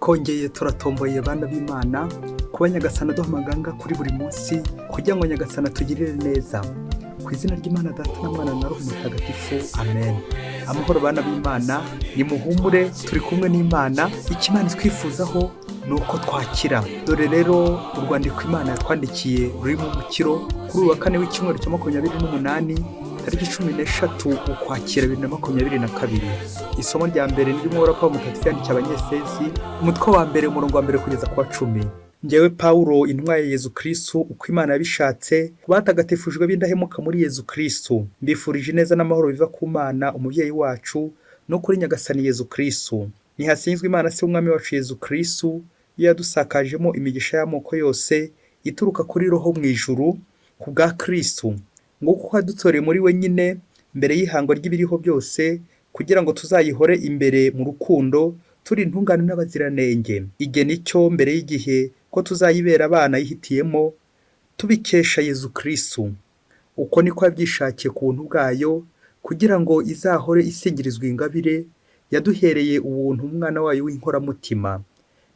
twongeye turatomboye bana b'Imana kuba Nyagasana duhamaganga kuri buri munsi kugira ngo Nyagasana tugirire neza. Ku izina ry'Imana Data na Mwana na Roho Mutagatifu, amen. Amahoro bana b'Imana, nimuhumure turi kumwe n'Imana. Ikimana twifuzaho nuko twakira. Dore rero urwandiko Imana yatwandikiye ruri mu mukiro kuri uwa kane w'icyumweru cya 28 tariki 13 ukwakira 2022. Isomo rya mbere ni ry'umwora Pawulo mutagatifu yandikiye Abanyefezi, umutwe wa mbere umurongo wa mbere kugeza ku wa 10. Njyewe Pawulo, intumwa ya Yezu Kristo uko Imana yabishatse, kubatagatifujwe b'indahemuka muri Yezu Kristo, mbifurije neza n'amahoro biva ku Mana umubyeyi wacu no kuri Nyagasani Yezu Kristo. Nihasinzwe Imana se umwami wacu Yezu Kristo, yadusakajemo imigisha y'amoko yose ituruka kuri Roho mu ijuru ku bwa Kristo, nguko hadutoreye muri we nyine mbere y'ihangwa ry'ibiriho byose, kugira ngo tuzayihore imbere mu rukundo turi intungane n'abaziranenge. Igihe nicyo mbere y'igihe ko tuzayibera abana yihitiyemo tubikesha Yezu Kristo. Uko niko yabyishakiye ku buntu bwayo, kugira ngo izahore isingirizwa ingabire yaduhereye ubuntu umwana wayo w'inkoramutima.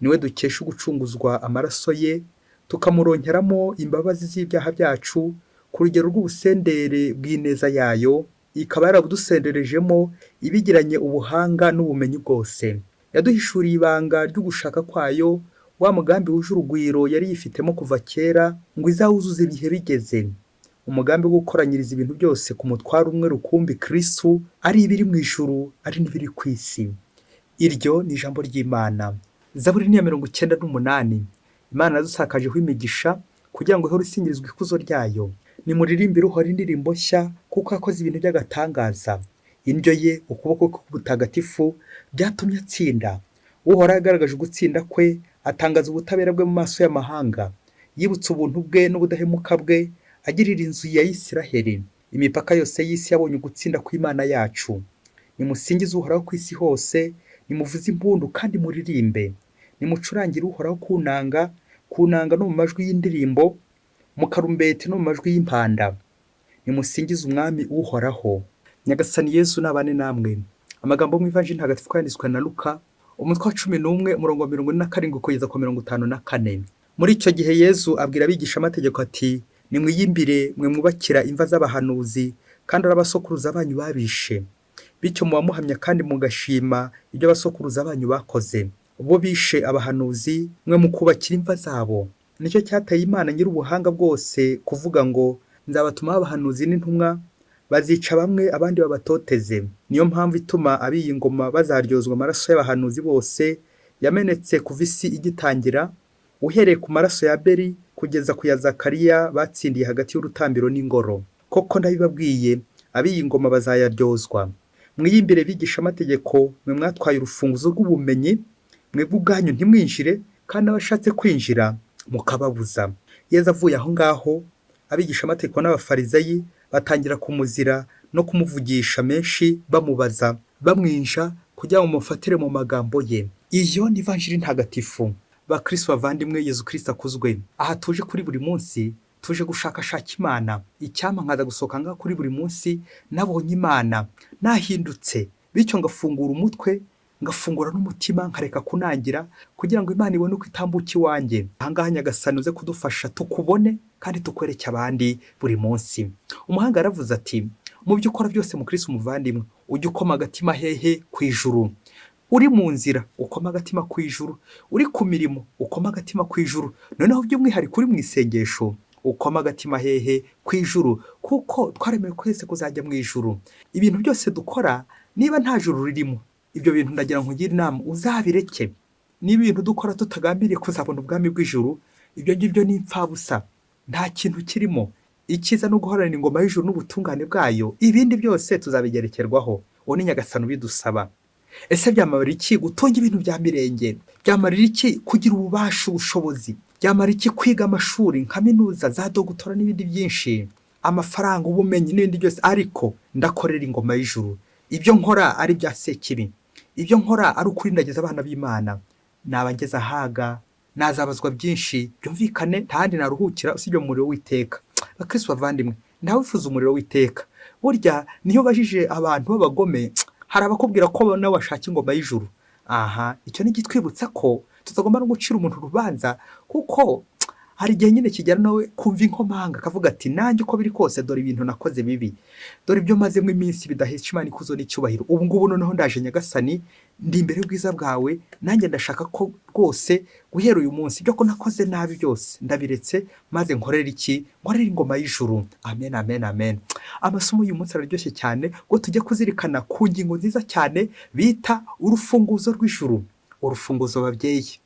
Niwe dukesha gucunguzwa amaraso ye, tukamuronkeramo imbabazi z'ibyaha byacu ku rugero rw'ubusendere bw'ineza yayo, ikaba yarabudusenderejemo ibigiranye ubuhanga n'ubumenyi bwose. Yaduhishuriye ibanga ry'ugushaka kwayo, wa mugambi wuje urugwiro yari yifitemo kuva kera ngo izawuzuze ibihe bigeze. Umugambi wo gukoranyiriza ibintu byose ku mutwaro umwe rukumbi Kristo, ari ibiri mu ijuru ari n'ibiri ku isi. Iryo ni ijambo ry'Imana. Zaburi ni ya 98. Imana yadusakajeho imigisha kugira ngo ihore isingirizwa ikuzo ryayo. Nimuririmbire uhora indirimbo nshya, kuko yakoze ibintu by'agatangaza. Indyo ye, ukuboko k'ubutagatifu byatumye atsinda. Uhora yagaragaje gutsinda kwe, atangaza ubutabera bwe mu maso y'amahanga. Yibutse ubuntu bwe n'ubudahemuka bwe, agirira inzu ya Isiraheli. Imipaka yose y'isi yabonye gutsinda kw'Imana yacu. Nimusingize uhoraho ku isi hose, nimuvuze impundu kandi muririmbe. Nimucurangire uhoraho kunanga no mu majwi y'indirimbo, mu karumbeti no mu majwi y'impanda. Nimusingize umwami uhoraho. Nyagasani Yesu nabane namwe. Amagambo mu Ivanjili ntagatifu yanditswe na Luka, umutwe wa 11 umurongo wa 47 kugeza ku 54. Muri icyo gihe Yesu abwira abigisha amategeko ati, nimwiyimbire mwe mwubakira imva z'abahanuzi, kandi arabasokuruza banyu babishe. Bityo muba muhamya kandi mugashima ibyo abasokuruza banyu bakoze. Ubwo bishe abahanuzi, mwe mukubakira imva zabo. Nicyo cyateye Imana nyir'ubuhanga bwose kuvuga ngo, nzabatuma abahanuzi n'intumwa, bazica bamwe abandi babatoteze. Niyo mpamvu ituma abiyi ngoma bazaryozwa amaraso y'abahanuzi bose yamenetse kuva isi igitangira, uhereye ku maraso ya Abeli kugeza ku ya Zakariya batsindiye hagati y'urutambiro n'ingoro. Koko ndabibabwiye, abiyi ngoma bazayaryozwa. Mwiyimbire bigisha amategeko, mwe mwatwaye urufunguzo rw'ubumenyi, mwebwe ubwanyu ntimwinjire, kandi abashatse kwinjira mukababuza. Yezu avuye aho ngaho, abigisha amategeko n'abafarizayi batangira kumuzira no kumuvugisha menshi, bamubaza bamwinja kugira ngo mufatire mu magambo ye. Iyo ni Ivanjili ntagatifu. Bakristo bavandimwe, Yezu Kristo akuzwe. Aha tuje kuri buri munsi, tuje gushakashaka Imana. Icyampa nkaza gusohoka ngaha kuri buri munsi nabonye Imana, nahindutse, bityo ngafungura umutwe, ngafungura n'umutima, nkareka kunangira, kugira ngo Imana ibone uko itambuka iwanjye. Ahangaha Nyagasani uze kudufasha tukubone kandi tukwereke abandi buri munsi. Umuhanga aravuze ati, mu byo ukora byose mu Kristo umuvandimwe, ujye ukoma agatima hehe ku ijuru. Uri mu nzira ukoma agatima ku ijuru, uri ku mirimo ukoma agatima ku ijuru, noneho by'umwihariko uri mu isengesho ukoma agatima hehe ku ijuru, kuko twaremewe kwese kuzajya mu ijuru. Ibintu byose dukora niba nta juru ririmo, ibyo bintu ndagira ngo ngire inama uzabireke. Niba ibintu dukora tutagambiriye kuzabona ubwami bw'ijuru, ibyo ngibyo ni impfabusa, nta kintu kirimo. Ikiza no guharanira ingoma y'ijuru n'ubutungane bwayo, ibindi byose tuzabigerekerwaho. Uwo ni Nyagasani ubidusaba. Ese byamarira iki gutunga ibintu bya mirenge? Byamarira iki kugira ububasha, ubushobozi? Byamarira iki kwiga amashuri, kaminuza, za dogutora n'ibindi byinshi, amafaranga, ubumenyi n'ibindi byose, ariko ndakorera ingoma y'ijuru? Ibyo nkora ari bya sekibi, ibyo nkora ari ukurindagiza abana b'Imana, nabageza ahaga, nazabazwa byinshi. Byumvikane ntahandi naruhukira usibye mu muriro w'iteka. Bakristo bavandimwe, ndawifuza umuriro w'iteka. Burya niyo bajije abantu b'abagome, hari abakubwira ko nawe washaka ingoma y'ijuru. Aha, icyo ni gitwibutsa ko tutagomba no gucira umuntu urubanza, kuko hari igihe nyine kigera nawe kumva inkomanga akavuga ati nanjye uko biri kose dore ibintu nakoze bibi, dore ibyo mazemo iminsi bidahesha Imana ikuzo n'icyubahiro, ubu ngubu noneho ndaje Nyagasani, ndi imbere y'ubwiza bwawe, nanjye ndashaka ko rwose guhera uyu munsi ibyo ko nakoze nabi byose ndabiretse, maze nkorere ingoma y'ijuru. Amen, amen, amen. Amasomo y'uyu munsi araryoshye cyane, ngo tujye kuzirikana ku ngingo nziza cyane bita urufunguzo rw'ijuru. Urufunguzo babyeyi,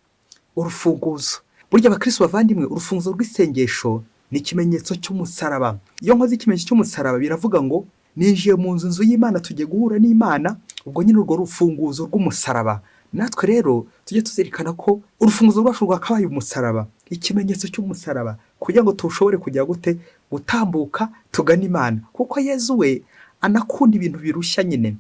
urufunguzo. Burya abakristo bavandimwe, urufunguzo rw'isengesho ni ikimenyetso cy'umusaraba. Iyo nkoze ikimenyetso cy'umusaraba biravuga ngo ninjiye mu nzu y'Imana, tugiye guhura n'Imana, ubwo nyine urwo rufunguzo rw'umusaraba. Natwe rero tujye tuzirikana ko urufunguzo rwacu rwakabaye umusaraba, ikimenyetso cy'umusaraba, kugira ngo tushobore kujya gutambuka tugana Imana, kuko Yezu we anakunda ibintu birushya nyine.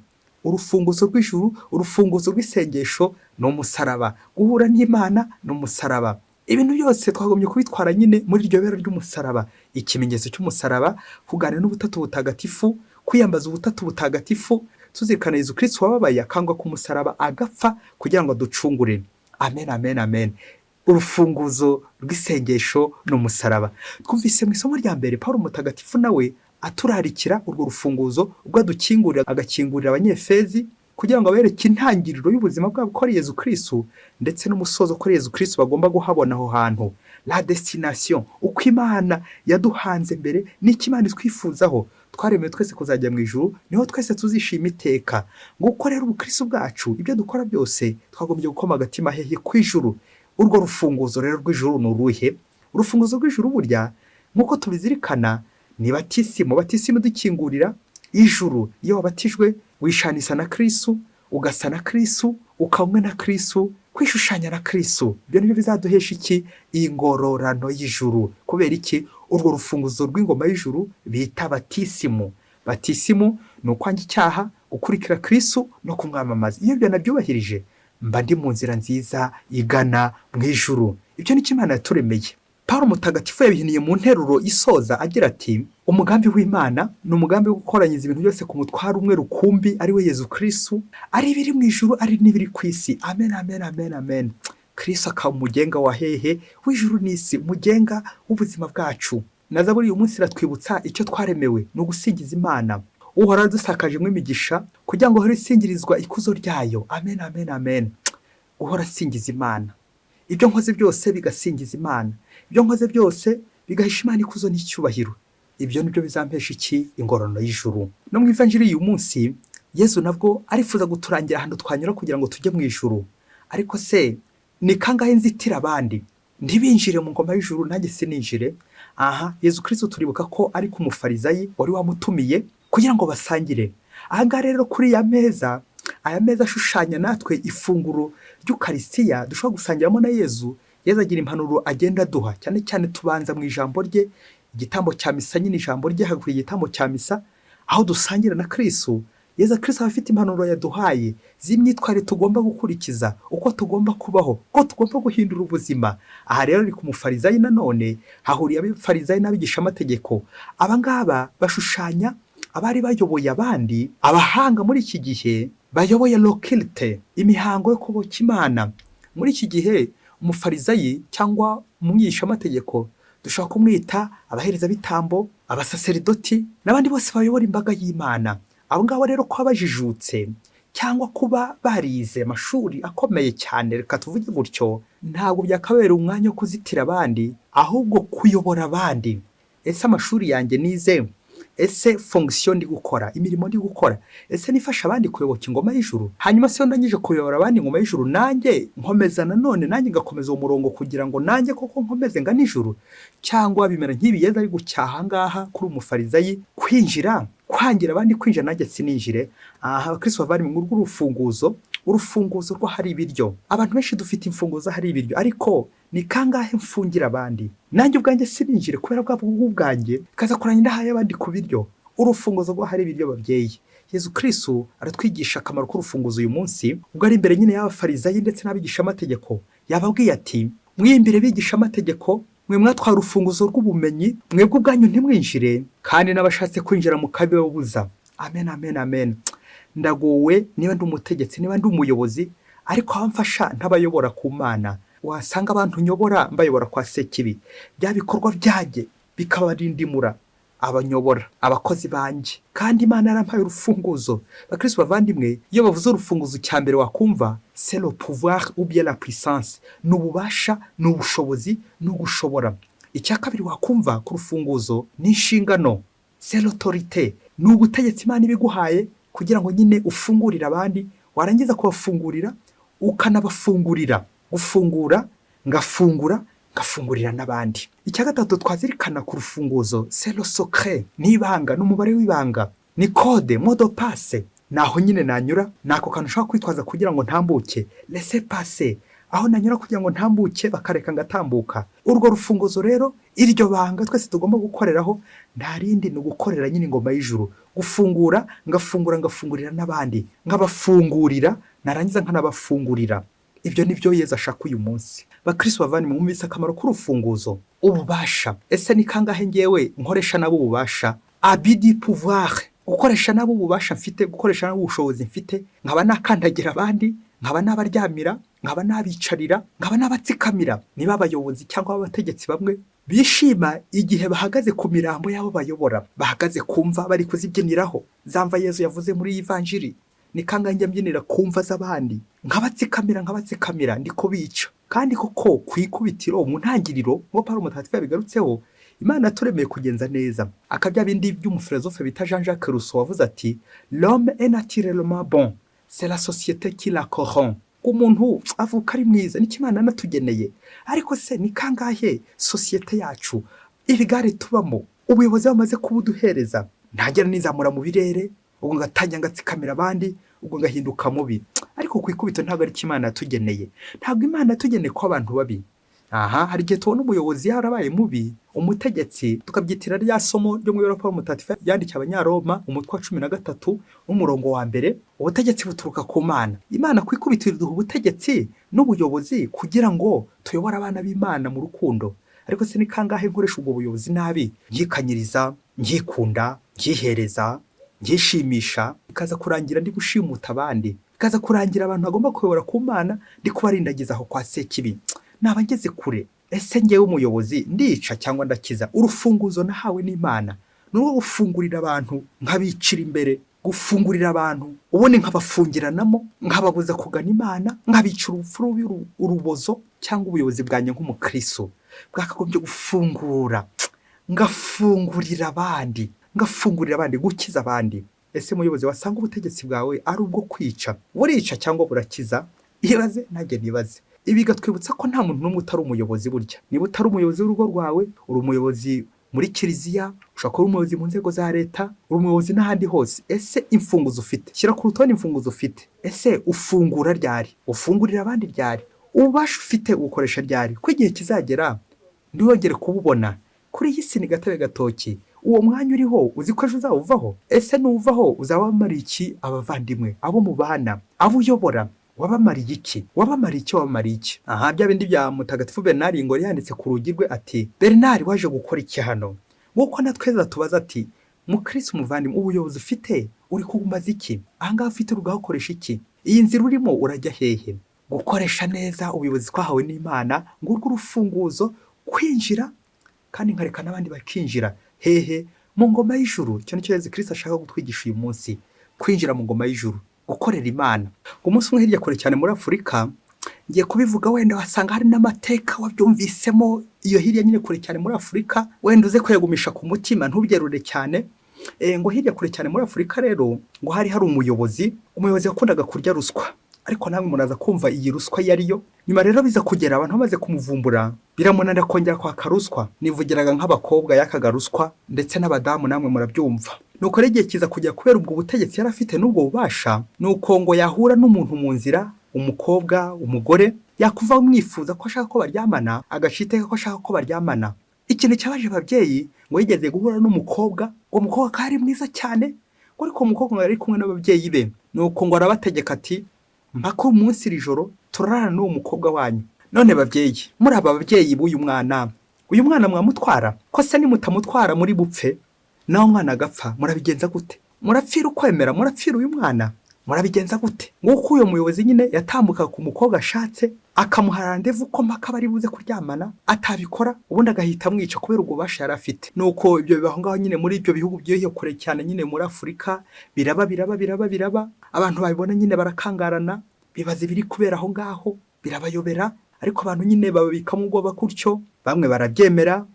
Urufunguzo rw'ijuru, urufunguzo rw'isengesho ni umusaraba, guhura n'Imana ni umusaraba. Ibintu byose twagombye kubitwara nyine muri iryo bera ry'umusaraba, ikimenyetso cy'umusaraba, kuganira n'ubutatu butagatifu, kwiyambaza ubutatu butagatifu, tuzirikana Yezu Kristo wababaye akangwa ku musaraba agapfa kugira ngo aducungure. Amen, amen, amen. Urufunguzo rw'isengesho ni umusaraba. Twumvise mu isomo rya mbere Pawulo mutagatifu nawe aturarikira urwo rufunguzo, ubwo adukingurira, agakingurira Abanyefezi kugira ngo abereke intangiriro y'ubuzima bwabo ko ari Yezu Kristo, ndetse n'umusozo ko ari Yezu Kristo bagomba guhabona aho hantu. La destination, uko Imana yaduhanze mbere n'icyo Imana itwifuzaho. Twaremewe twese kuzajya mu ijuru, niho twese tuzishima iteka. Nguko rero ubukristo bwacu, ibyo dukora byose twagombye gukoma agatima hehe ku ijuru. Urwo rufunguzo rero rw'ijuru ni uruhe? Urufunguzo rw'ijuru burya nk'uko tubizirikana ni batisimu. Batisimu dukingurira ijuru. Iyo wabatijwe wishanisa na Kristo, ugasa na Kristo, ukaba na Kristo, kwishushanya na Kristo. Ibyo nibyo bizaduhesha iki? Ingororano y'ijuru. Kubera iki? Urwo rufunguzo rw'ingoma y'ijuru bita batisimu. Batisimu ni ukwanga icyaha, gukurikira Kristo no kumwamamaza. Iyo ibyo nabyubahirije, mba ndi mu nzira nziza igana mu ijuru. Ibyo ni cyo Imana yaturemeye. Pawulo mutagatifu yabihiniye mu nteruro isoza agira ati, umugambi w'Imana ni umugambi wo gukoranyiza ibintu byose ku mutwaro umwe rukumbi, ari we Yezu Kristo, ari ibiri mu ijuru, ari n'ibiri ku isi. Amen, amen, amen, amen. Kristo akaba umugenga wa hehe w'ijuru n'isi, umugenga w'ubuzima bwacu. Na Zaburi uyu munsi iratwibutsa icyo twaremewe, ni ugusingiza Imana. Uhora dusakajemo imigisha kugira ngo hore isingirizwa ikuzo ryayo. Amen, amen, amen. Uhora asingiza Imana, ibyo nkoze byose bigasingiza Imana, ibyo nkoze byose bigahisha Imana ikuzo n'icyubahiro. Ibyo nibyo bizampesha iki? Ingororano y'ijuru. No mu ivanjiri y'uyu munsi Yezu nabwo arifuza guturangira ahantu twanyura kugira ngo tujye mu ijuru. Ariko se ni kangahe nzitira abandi ntibinjire mu ngoma y'ijuru, nanjye sininjire? Yezu Kristo turibuka ko ari ku mufarizayi wari wamutumiye kugira ngo basangire. Ahangaha rero kuri aya meza ashushanya natwe ifunguro ry'Ukaristiya dushobora gusangiramo na Yezu. Yezu agira impanuro agenda aduha, cyane cyane tubanza mu ijambo rye, igitambo cya misa, nyine ijambo rye hakuriye igitambo cya misa, aho dusangira na Kristo. Yezu Kristo afite impanuro yaduhaye z'imyitwarire tugomba gukurikiza, uko tugomba kubaho, uko tugomba guhindura ubuzima. Aha rero ni ku mufarizayi nanone hahuriye abafarizayi n'abigishamategeko. Aba ngaba bashushanya abari bayoboye abandi, abahanga muri iki gihe bayoboye lokilite, imihango yo kuboka Imana. Muri iki gihe umufarizayi cyangwa umwigishamategeko dushobora kumwita abaherezabitambo, abasaseridoti n'abandi bose bayobora imbaga y'Imana. Abo ngabo rero kuba bajijutse cyangwa kuba barize amashuri akomeye cyane, reka tuvuge gutyo, ntabwo byakabera umwanya wo kuzitira abandi, ahubwo kuyobora abandi. Ese amashuri yanjye nize, ese fonction ndi gukora, imirimo ndi gukora, ese nifasha abandi kuyoboka ingoma y'ijuru? Hanyuma se ndangije kuyobora abandi ingoma y'ijuru, nanjye nkomeza nanone nanjye ngakomeza uwo murongo kugira ngo nanjye koko nkomeze ngana ijuru? Cyangwa bimera nk'ibi Yezu ari gucyaha ngaha kuri umufarizayi, kwangira abandi kwinjira nanjye sininjire. Abakristo bavandimwe, mu urufunguzo rwo hari ibiryo. Abantu benshi dufite imfunguzo hari ibiryo, ariko ni kangahe mfungira abandi? Nanjye ubwanjye sininjire kubera bwabo bwanjye kaza kuranya ndahaye abandi ku biryo. Urufunguzo rwo hari ibiryo babyeyi. Yezu Kristo aratwigisha akamaro k'urufunguzo uyu munsi, ubwo ari imbere nyine y'abafarizayi ndetse n'abigishamategeko. Yababwiye ati, mwiyimbire bigishamategeko, mwe mwatwara urufunguzo rw'ubumenyi, mwebwe ubwanyu ntimwinjire, kandi n'abashatse kwinjira mukabibabuza. Amen, amen, amen. Ndagowe niba ndi umutegetsi, niba ndi umuyobozi, ariko abamfasha ntabayobora ku Mana. wasanga abantu nyobora mbayobora kwa sekibi, bya bikorwa byanjye bikabarindimura abanyobora, abakozi banjye. Kandi Imana yarampaye urufunguzo. Bakristo bavandimwe, iyo bavuze urufunguzo cya mbere wakumva c'est le pouvoir ou bien la puissance, ni ububasha, ni ubushobozi, ni ugushobora. Icya kabiri wakumva ku rufunguzo ni inshingano, c'est l'autorité, ni ubutegetsi Imana ibiguhaye kugira ngo nyine ufungurire abandi, warangiza kubafungurira ukanabafungurira. Gufungura, ngafungurira n'abandi. Icya gatatu twazirikana ku rufunguzo c'est le secret, ni ibanga, n'umubare w'ibanga, ni code, mot de passe. Naho nyine nanyura, nako kantu ushaka kwitwaza kugira ngo ntambuke, laissez passer, aho nanyura kugira ngo ntambuke bakareka ngatambuka. Urwo rufunguzo rero, iryo banga twese tugomba gukoreraho, nta rindi ni ugukorera nyine ingoma y'ijuru. Gufungura, ngafungurira n'abandi, nkabafungurira, narangiza nkanabafungurira. Ibyo nibyo Yesu ashaka uyu munsi. Bakristo bavandimwe, mwumvise akamaro k'urufunguzo. Ububasha, ese ni kangahe ngewe nkoresha nabo ububasha? Abidi pouvoir, gukoresha nabo ububasha mfite, gukoresha nabo ubushobozi mfite, nkaba nakandagira abandi, nkaba nabaryamira, nkaba nabicarira, nkaba nabatsikamira. Niba abayobozi cyangwa abategetsi bamwe bishima igihe bahagaze ku mirambo y'abo bayobora, bahagaze kumva bari kuzibyiniraho. Zamva Yesu yavuze muri Ivanjiri, ni kangahe njya mbyinira kumva z'abandi, nkabatsikamira ndi kubica. Kandi koko kwikubitiro mu ntangiriro, ngo Pawulo mutagatifu yabigarutseho, Imana yaturemeye kugenza neza. Akabya bindi by'umufilozofe bita Jean-Jacques Rousseau wavuze ati l'homme est naturellement bon, c'est la société qui la corrompt. Umuntu avuka ari mwiza, ni Imana natugeneye. Ariko se ni kangahe societe yacu, ibigare tubamo, ubuyobozi bamaze kubuduhereza, ntagera nizamura mu birere, ubwo ngatangira ngatsikamira abandi, ubwo ngahinduka mubi. Ariko kwikubita ntabwo ari Imana yatugeneye. Ntabwo Imana yatugeneye ko abantu babi. Hari igihe tubona umuyobozi yarabaye mubi, umutegetsi, tukabyitira rya somo ryo mu Europa mutagatifu yandikiye Abanyaroma umutwe wa 13 n'umurongo wa mbere. Ubutegetsi buturuka ku Mana. Imana kwikubitira duha ubutegetsi n'ubuyobozi kugira ngo tuyobore abana b'Imana mu rukundo. Ariko se ni kangahe nkoresha ubwo buyobozi nabi, nkikanyiriza, nkikunda, nkihereza, ngishimisha, ikaza kurangira ndi gushimuta abandi, ikaza kurangira abantu bagomba kuyobora ku Mana ndi kubarindagiza aho kwa sekibi. Naba ngeze kure. Ese ngewe umuyobozi ndica cyangwa ndakiza? Urufunguzo nahawe n'Imana n'uwo gufungurira abantu, nkabicira imbere, gufungurira abantu ubundi nkabafungiranamo, nkababuza kugana Imana, nkabicira urupfu rubi, urubozo. Cyangwa ubuyobozi bwanjye nk'umukristo bwakagombye gufungura, ngafungurira abandi, gukiza abandi. Ese muyobozi, wasanga ubutegetsi bwawe ari ubwo kwica? Burica cyangwa burakiza? Ibaze nanjye nibaze. Ibi gatwibutsa ko nta muntu n'umwe utari umuyobozi burya. Niba utari umuyobozi w'urugo rwawe, uri umuyobozi muri kiliziya, ushaka uri umuyobozi mu nzego za leta, uri umuyobozi n'ahandi hose. Ese imfunguzo ufite? Shyira ku rutonde imfunguzo ufite. Ese ufungura ryari? Ufungurira abandi ryari? Ububasha ufite ukoresha ryari? Ko igihe kizagera ntiwongere kububona. Kuri iyi si ni gatabe gatoki. Uwo mwanya uriho uzi ko ejo uzawuvaho? Ese nuvaho uzabamara iki abavandimwe, abo mubana, abo uyobora? Wabamariye iki? Bya bindi bya mutagatifu Bernard ngo yanditse ku rugi rwe ati, Bernard waje gukora iki hano? Nguko natweza tubaza ati, mukristo umuvandimwe, ubuyobozi ufite uri kugumaza iki? Ahangaha ufite urugakoresha iki? Iyi nzira urimo urajya hehe? Gukoresha neza ubuyobozi twahawe n'Imana, ngurwo urufunguzo kwinjira, kandi nkareka n'abandi bakinjira. Hehe? Mu ngoma y'ijuru. Cyo nicyo Yesu Kristo ashaka gutwigisha uyu munsi, kwinjira mu ngoma y'ijuru, gukorera Imana. Umunsi umwe hirya kure cyane muri Afurika, ngiye kubivuga, wenda wasanga hari n'amateka wabyumvisemo, iyo hirya nyine kure cyane muri Afurika, wenda uze kwegumisha ku mutima ntubyerure cyane. Ngo hirya kure cyane muri Afurika rero, ngo hari umuyobozi yakundaga kurya ruswa. Ariko namwe muraza kumva iyi ruswa yariyo. Nyuma rero biza kugera abantu bamaze kumuvumbura, biramunanira kongera kwaka ruswa. Nivugiraga nk'abakobwa yakaga ruswa, ndetse n'abadamu namwe murabyumva. Nuko rero igihe kiza kujya kubera ubwo butegetsi yari afite n'ubwo bubasha, nuko ngo yahura n'umuntu mu nzira, umukobwa, umugore, yakuva umwifuza ko ashaka ko baryamana, agashiteka ko ashaka ko baryamana. Ikintu cyabaje ababyeyi, ngo yigeze guhura n'umukobwa, ngo umukobwa kari mwiza cyane, ngo ariko umukobwa yari kumwe n'ababyeyi be. Nuko ngo arabategeka ati, mpaka umunsi iri joro turarana n'uwo mukobwa wanyu. None babyeyi, muri aba babyeyi b'uyu mwana mwamutwara? Ko se nimutamutwara muri bupfe, naho umwana agapfa, murabigenza gute? Murapfira ukwemera? Murapfira uyu mwana? Murabigenza gute? Nguko uyo muyobozi nyine yatambuka ku mukobwa ashatse, akamuha randevu ko mpaka bari buze kuryamana, atabikora ubundi agahita amwica kubera ubwo bubasha yari afite. Nuko ibyo bibaho ngaho nyine muri ibyo bihugu byo kure cyane nyine muri Afurika, biraba abantu babibona nyine barakangarana, bibaza ibiri kubera aho ngaho, birabayobera, ariko abantu nyine babikamo ubwoba gutyo, bamwe barabyemera,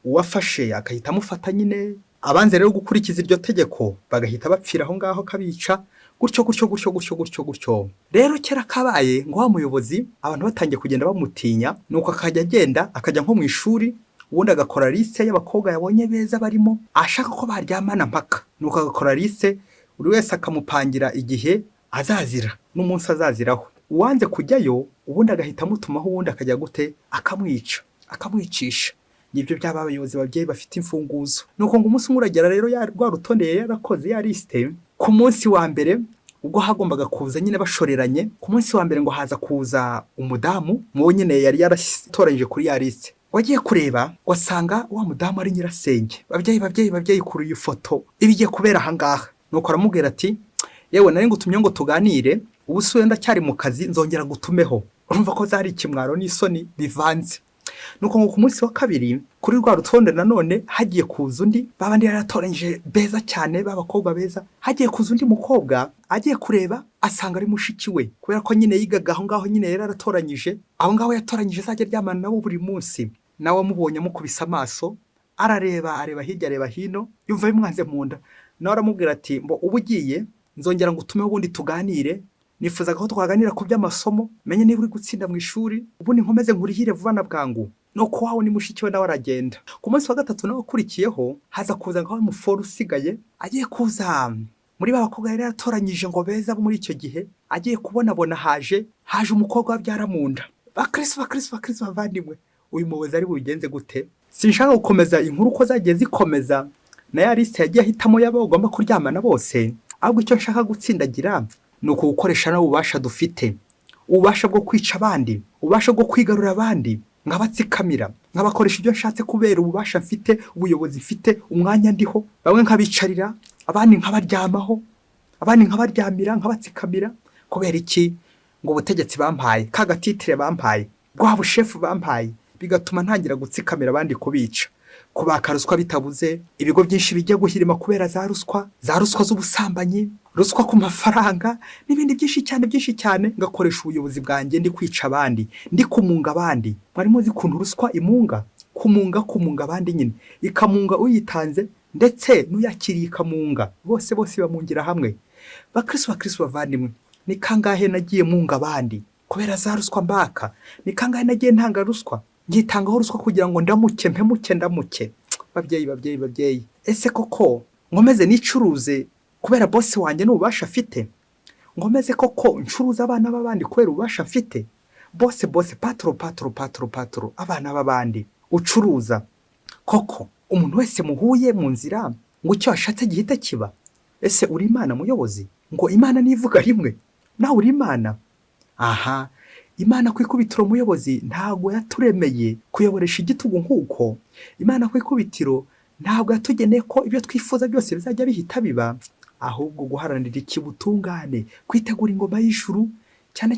uwafashe agahita amufata nyine, abanze rero gukurikiza iryo tegeko bagahita bapfira aho ngaho kabica, gutyo. Rero kera kabaye ngo wa muyobozi abantu batangiye kugenda bamutinya, nuko akajya agenda akajya nko mu ishuri, ubundi agakora liste y'abakobwa yabonye beza barimo, ashaka ko baryamana mpaka, nuko agakora liste, buri wese akamupangira igihe azazira n'umunsi azaziraho. Uwanze kujyayo ubundi agahita amutumaho, ubundi akajya gute akamwicisha. Nibyo byaba abayobozi babyeyi bafite imfunguzo. Nuko ngo umunsi uragera rero rwa rutonde yarakoze ya liste, ku munsi wa mbere ubwo hagombaga kuza nyine bashoreranye, ku munsi wa mbere ngo haza kuza umudamu muwo nyine yari yaratoranyije kuri ya liste. Wagiye kureba wasanga wa mudamu ari nyirasenge. Babyeyi kuri iyi foto ibigiye kubera aha ngaha. Nuko aramubwira ati yewe nari ngutumye ngo tuganire, ubu se wenda cyari mu kazi, nzongera gutumeho. Urumva ko zari ikimwaro n'isoni bivanze. Nuko ngo ku munsi wa kabiri kuri rwa rutonde nanone hagiye kuza undi, babandi yaratoranyije beza cyane b'abakobwa beza, hagiye kuza undi mukobwa, agiye kureba asanga ari mushiki we, kubera ko nyine yigaga aho ngaho nyine yaratoranyije, aho ngaho yatoranyije azajya aryamana nabo buri munsi. Nawe amubonye amukubise amaso, areba hirya areba hino, yumva bimwanze mu nda. Nawe aramubwira ati mbo ubu ugiye nzongera ngo utume ubundi tuganire, nifuzaga ko twaganira ku by'amasomo, menye niba uri gutsinda mu ishuri, ubundi nkomeze nkurihire vuba na bwangu. Nuko wawe ni mushiki we nawe aragenda. Ku munsi wa gatatu nawe ukurikiyeho haza kuza ngo umuforo usigaye, agiye kuza muri ba bakobwa yari yaratoranyije ngo beza muri icyo gihe, agiye kubona haje umukobwa wabyara mu nda. Bakristo bavandimwe, uyu muyobozi ari bubigenze gute? Sinshaka gukomeza inkuru ko zagiye zikomeza na ya liste yagiye ahitamo y'abo bagomba kuryamana bose, ahubwo icyo nshaka gutsindagira ni uko gukoresha n'ububasha dufite, ububasha bwo kwica abandi, ububasha bwo kwigarura abandi, nkabatsikamira, nkabakoresha ibyo nshatse kubera ububasha mfite, ubuyobozi mfite, umwanya ndiho, bamwe nkabicarira, abandi nkabaryamaho, abandi nkabaryamira, nkabatsikamira. Kubera iki? Ngo ubutegetsi bampaye, kagatitire bampaye, bwa bushefu bampaye, bigatuma ntangira gutsikamira abandi kubica, kubaka ruswa bitabuze, ibigo byinshi bijya guhirima kubera za ruswa z'ubusambanyi, ruswa ku mafaranga n'ibindi byinshi cyane, ngakoresha ubuyobozi bwanjye ndi kwica abandi, ndi kumunga abandi. Mwari muzi kuntu ruswa imunga, kumunga abandi nyine, ikamunga uyitanze ndetse n'uyakiriye ikamunga, bose bamungira hamwe. Bakristo bavandimwe, ni kangahe nagiye munga abandi kubera za ruswa mbaka, ni kangahe nagiye ntanga ruswa, ngitangaho ruswa kugira ngo ndamuke. Babyeyi, ese koko nkomeze nicuruze kubera boss wanjye n'ububasha afite? Nkomeze koko ncuruza abana b'abandi kubera ububasha afite? Boss patro abana b'abandi ucuruza. Koko umuntu wese muhuye mu nzira ngo icyo ashatse gihita kiba? Ese uri Imana muyobozi? Ngo Imana nivuga rimwe nawe uri Imana? Aha, Imana ku ikubitiro muyobozi ntabwo yaturemeye kuyoboresha igitugu nk'uko. Imana ku ikubitiro ntabwo yatugeneye ko ibyo twifuza byose bizajya bihita biba, ahubwo guharanira ikibutungane, kwitegura ingoma y'ijuru, cyane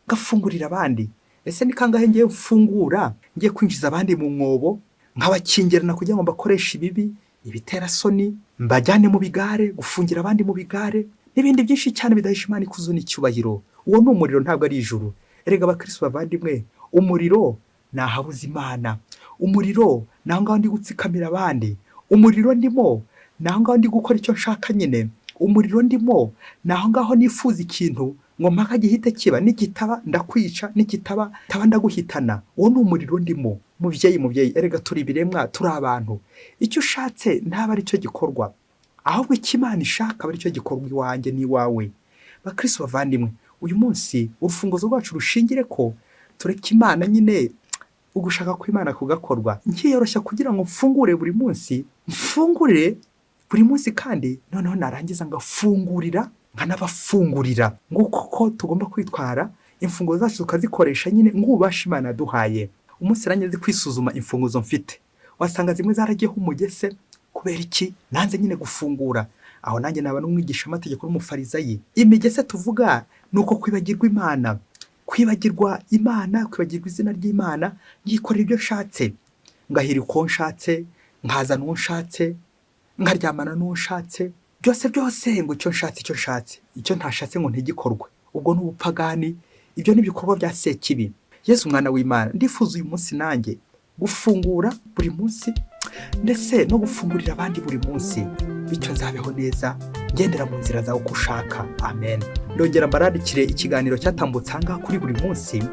ngafungurira abandi. Ese ni kangahe ngiye mfungura, ngiye kwinjiza abandi mu mwobo, nkabakingirana kugira ngo bakoreshe ibibi, ibitera soni, mbajyane mu bigare, gufungira abandi mu bigare, n'ibindi byinshi cyane bidahisha Imana ikuzo n'icyubahiro. Uwo ni umuriro, ntabwo ari ijuru. Erega abakristo bavandimwe, umuriro nahabuze Imana, umuriro naho ngaho ndi gutsikamira abandi, umuriro ndimo naho ngaho ndi gukora icyo nshaka nyine, umuriro ndimo naho ngaho nifuza ikintu ngo mpaka gihite kiba, n'igitaba ndakwica, n'igitaba ndaguhitana. Uwo ni umuriro ndimo. Mubyeyi, erega turi ibiremwa, turi abantu. Icyo ushatse ntaba ari cyo gikorwa, ahubwo icyo Imana ishaka aba ari cyo gikorwa iwanjye n'iwawe. Bakristo bavandimwe, uyu munsi urufunguzo rwacu rushingire ko tureka Imana nyine, ugushaka ko Imana kugakorwa. Nkiyoroshya kugira ngo mfungure buri munsi, kandi noneho narangiza ngafungurira, nkanabafungurira. Nguko ko tugomba kwitwara, imfunguzo zacu tukazikoresha nyine nk'ububasha Imana yaduhaye. Umunsi rangize kwisuzuma imfunguzo mfite, wasanga zimwe zaragiyeho umugese. Kubera iki? Nanze nyine gufungura, aho nanjye naba n'umwigisha amategeko n'umufarizayi. Imigese tuvuga ni uko kwibagirwa Imana, kwibagirwa izina ry'Imana, ngikorera ibyo nshatse, ngahira uko nshatse, nkazana uwo nshatse, nkaryamana n'uwo nshatse, byose ngo icyo ntashatse ngo ntigikorwe. Ubwo ni ubupagani, ibyo ni ibikorwa bya sekibi. Yesu umwana w'Imana, ndifuza uyu munsi nanjye gufungura buri munsi ndetse no gufungurira abandi buri munsi, bityo nzabeho neza ngendera mu nzira zawe uko ushaka. Amen. Ndongera mbararikire ikiganiro cyatambutse aha ngaha kuri buri munsi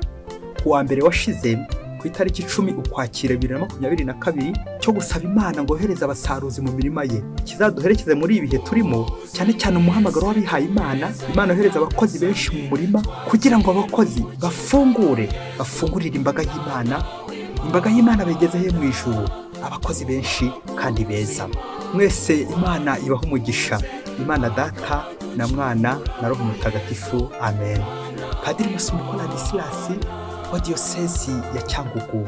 ku wa mbere washize ku itariki 10 Ukwakira 2022 cyo gusaba Imana ngo yohereze abasaruzi mu mirima ye, kizaduherekeze muri ibi bihe turimo, cyane cyane umuhamagaro w'abihaye Imana yohereza abakozi benshi mu murima kugira ngo abakozi bafungurire imbaga y'Imana begeze he mu ijuru, abakozi benshi kandi beza. Mwese Imana ibaho umugisha, Imana Data na Mwana na Roho Mutagatifu. Amen. Padiri Masumbuko Ladislas wa Diyosezi ya Cyangugu.